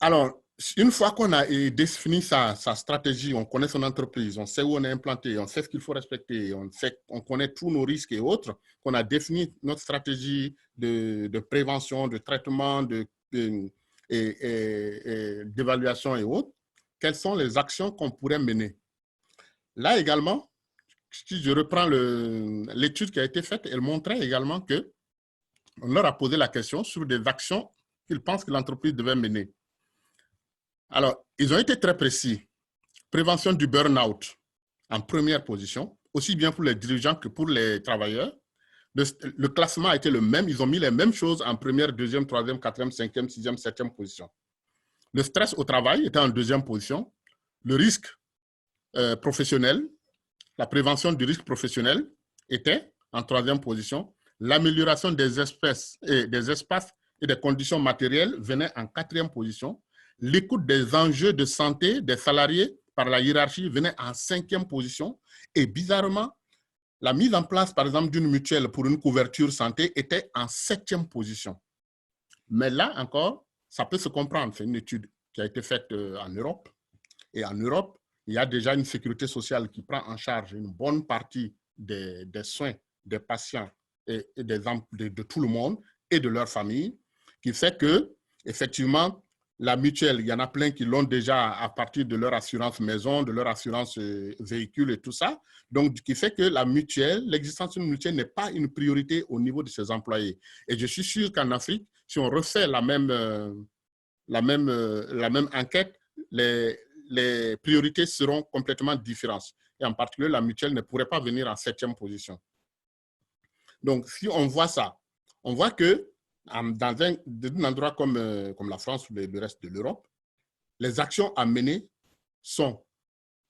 Alors, une fois qu'on a défini sa stratégie, on connaît son entreprise, on sait où on est implanté, on sait ce qu'il faut respecter, on connaît tous nos risques et autres, qu'on a défini notre stratégie de prévention, de traitement, d'évaluation et autres, quelles sont les actions qu'on pourrait mener? Là également, si je reprends l'étude qui a été faite, elle montrait également qu'on leur a posé la question sur des actions qu'ils pensent que l'entreprise devait mener. Alors, ils ont été très précis. Prévention du burn-out en première position, aussi bien pour les dirigeants que pour les travailleurs. Le classement a été le même. Ils ont mis les mêmes choses en première, deuxième, troisième, quatrième, cinquième, sixième, septième position. Le stress au travail était en deuxième position. Le risque professionnel, la prévention du risque professionnel était en troisième position. L'amélioration des espaces et des conditions matérielles venait en quatrième position. L'écoute des enjeux de santé des salariés par la hiérarchie venait en cinquième position. Et bizarrement, la mise en place, par exemple, d'une mutuelle pour une couverture santé était en septième position. Mais là encore, ça peut se comprendre. C'est une étude qui a été faite en Europe. Et en Europe, il y a déjà une sécurité sociale qui prend en charge une bonne partie des soins des patients et de tout le monde et de leur famille, qui fait que, effectivement, la mutuelle, il y en a plein qui l'ont déjà à partir de leur assurance maison, de leur assurance véhicule et tout ça. Donc, qui fait que la mutuelle, l'existence d'une mutuelle n'est pas une priorité au niveau de ses employés. Et je suis sûr qu'en Afrique, si on refait la même enquête, les priorités seront complètement différentes. Et en particulier, la mutuelle ne pourrait pas venir en septième position. Donc, si on voit ça, on voit que dans un endroit comme la France ou le reste de l'Europe, les actions à mener sont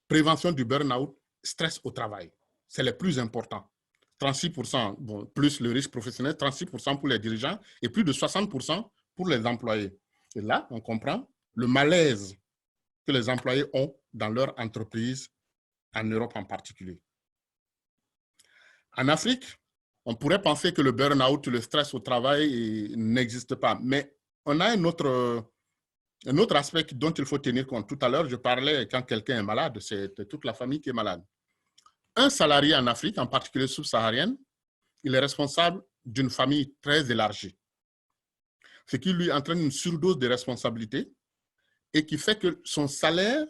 prévention du burn-out, stress au travail. C'est le plus important. 36%, bon, plus le risque professionnel, 36% pour les dirigeants et plus de 60% pour les employés. Et là, on comprend le malaise que les employés ont dans leur entreprise, en Europe en particulier. En Afrique, on pourrait penser que le burn-out, le stress au travail n'existe pas, mais on a un autre aspect dont il faut tenir compte. Tout à l'heure, je parlais quand quelqu'un est malade, c'est toute la famille qui est malade. Un salarié en Afrique, en particulier subsaharienne, il est responsable d'une famille très élargie, ce qui lui entraîne une surdose de responsabilités et qui fait que son salaire,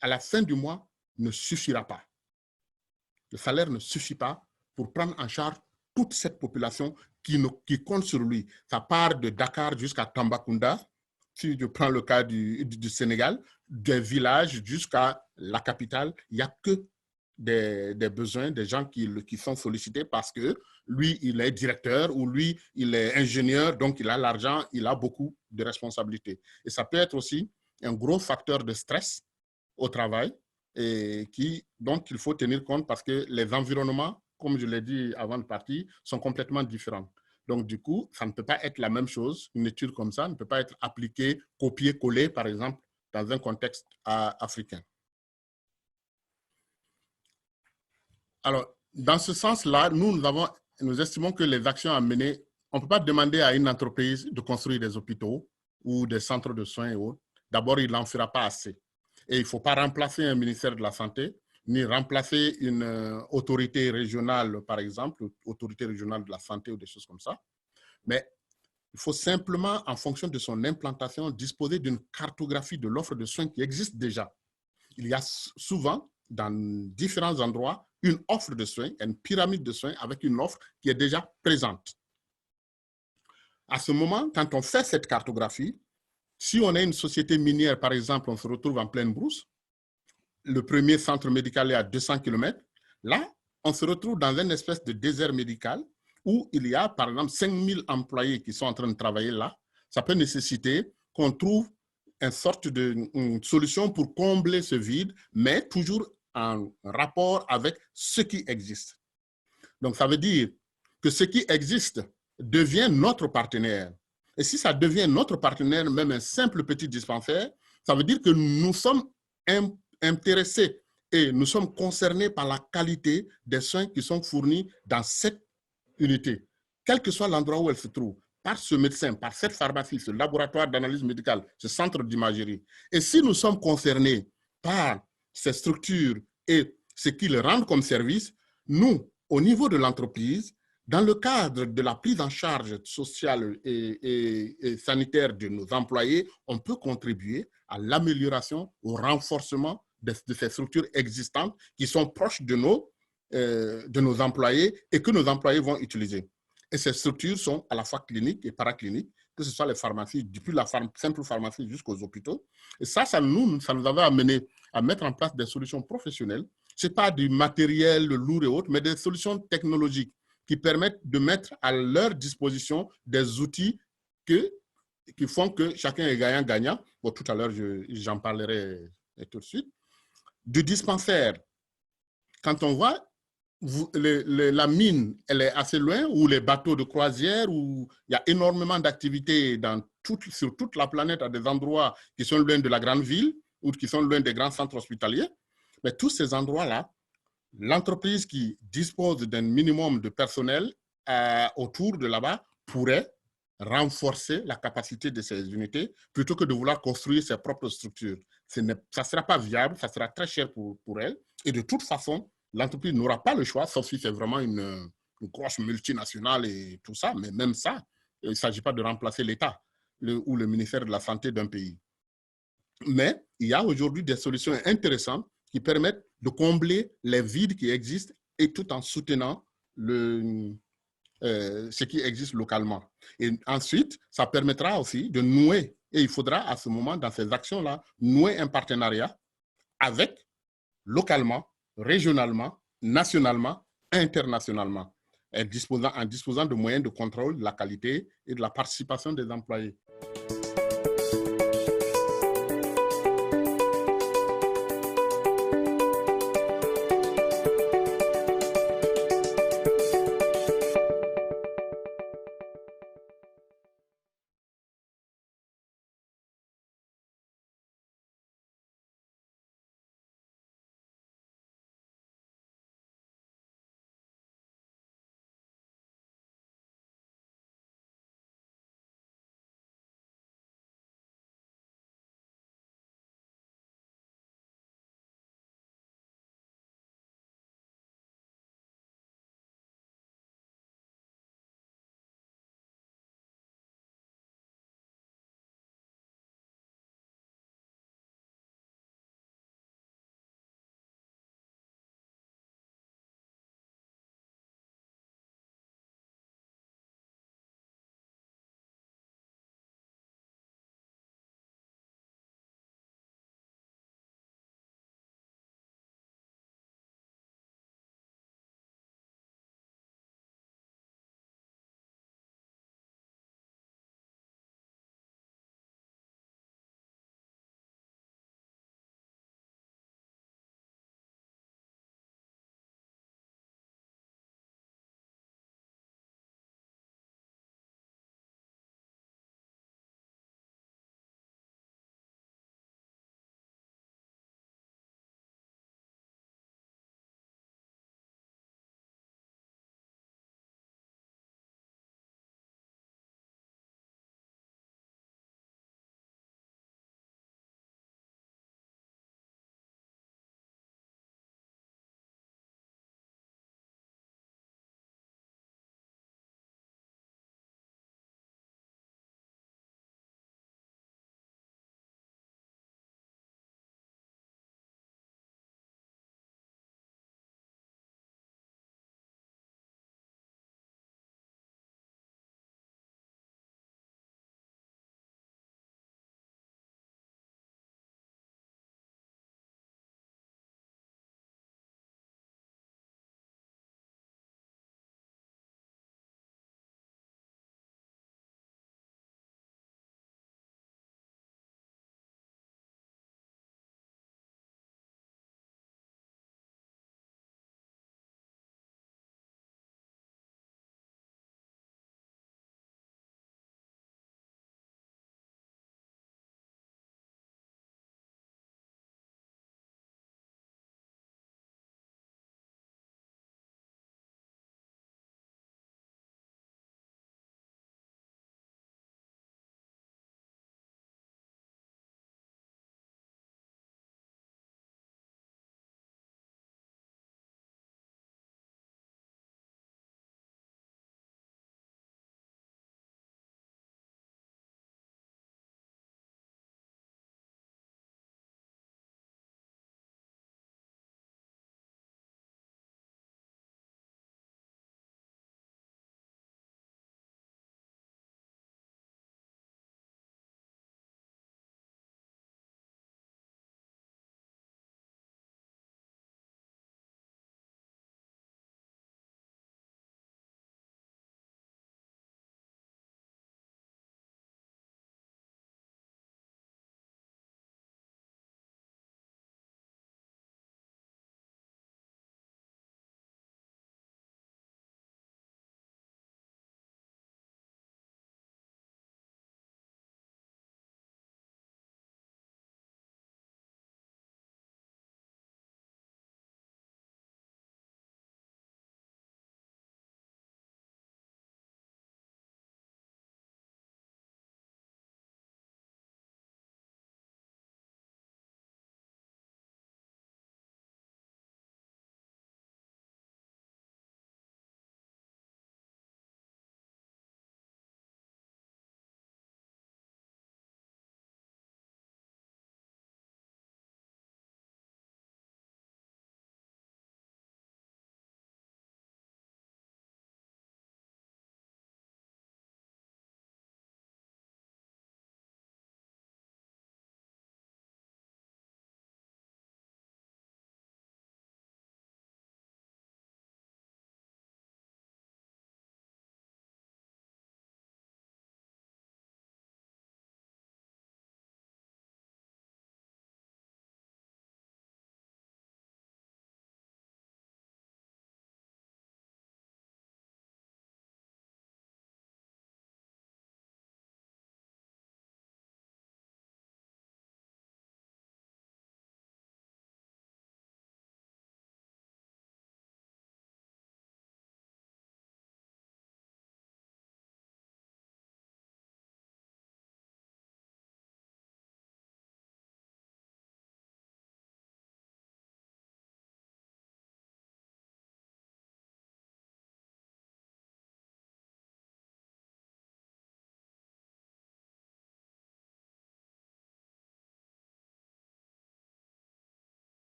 à la fin du mois, ne suffira pas. Le salaire ne suffit pas pour prendre en charge toute cette population qui compte sur lui. Ça part de Dakar jusqu'à Tambacounda, si je prends le cas du Sénégal, des villages jusqu'à la capitale, il n'y a que des besoins, des gens qui sont sollicités parce que lui, il est directeur ou lui, il est ingénieur, donc il a l'argent, il a beaucoup de responsabilités. Et ça peut être aussi un gros facteur de stress au travail et dont il faut tenir compte parce que les environnements, comme je l'ai dit avant de partir, sont complètement différents. Donc, du coup, ça ne peut pas être la même chose. Une étude comme ça ne peut pas être appliquée, copiée-collée, par exemple, dans un contexte africain. Alors, dans ce sens-là, nous estimons que les actions à mener, on ne peut pas demander à une entreprise de construire des hôpitaux ou des centres de soins et autres. D'abord, il n'en fera pas assez. Et il ne faut pas remplacer un ministère de la Santé, ni remplacer une autorité régionale, par exemple, autorité régionale de la santé ou des choses comme ça. Mais il faut simplement, en fonction de son implantation, disposer d'une cartographie de l'offre de soins qui existe déjà. Il y a souvent, dans différents endroits, une offre de soins, une pyramide de soins avec une offre qui est déjà présente. À ce moment, quand on fait cette cartographie, si on est une société minière, par exemple, on se retrouve en pleine brousse, le premier centre médical est à 200 km, là, on se retrouve dans une espèce de désert médical où il y a, par exemple, 5000 employés qui sont en train de travailler là. Ça peut nécessiter qu'on trouve une sorte de solution pour combler ce vide, mais toujours en rapport avec ce qui existe. Donc, ça veut dire que ce qui existe devient notre partenaire. Et si ça devient notre partenaire, même un simple petit dispensaire, ça veut dire que nous sommes intéressés et nous sommes concernés par la qualité des soins qui sont fournis dans cette unité, quel que soit l'endroit où elle se trouve. par ce médecin, par cette pharmacie, ce laboratoire d'analyse médicale, ce centre d'imagerie. Et si nous sommes concernés par ces structures et ce qu'ils rendent comme service, nous, au niveau de l'entreprise, dans le cadre de la prise en charge sociale et sanitaire de nos employés, on peut contribuer à l'amélioration, au renforcement de ces structures existantes qui sont proches de nos employés et que nos employés vont utiliser. Et ces structures sont à la fois cliniques et paracliniques, que ce soit les pharmacies, depuis la simple pharmacie jusqu'aux hôpitaux. Et ça nous avait amené à mettre en place des solutions professionnelles. Ce n'est pas du matériel lourd et autres, mais des solutions technologiques qui permettent de mettre à leur disposition des outils qui font que chacun est gagnant-gagnant. Bon, tout à l'heure, j'en parlerai tout de suite. Du dispensaire, quand on voit la mine, elle est assez loin, ou les bateaux de croisière, où il y a énormément d'activités sur toute la planète à des endroits qui sont loin de la grande ville ou qui sont loin des grands centres hospitaliers. Mais tous ces endroits-là, l'entreprise qui dispose d'un minimum de personnel autour de là-bas pourrait renforcer la capacité de ces unités plutôt que de vouloir construire ses propres structures. Ça ne sera pas viable, ça sera très cher pour elle. Et de toute façon, l'entreprise n'aura pas le choix, sauf si c'est vraiment une grosse multinationale et tout ça. Mais même ça, il ne s'agit pas de remplacer l'État ou le ministère de la Santé d'un pays. Mais il y a aujourd'hui des solutions intéressantes qui permettent de combler les vides qui existent et tout en soutenant ce qui existe localement. Et ensuite, ça permettra aussi de nouer, et il faudra à ce moment, dans ces actions-là, nouer un partenariat avec, localement, régionalement, nationalement, internationalement, en disposant de moyens de contrôle de la qualité et de la participation des employés.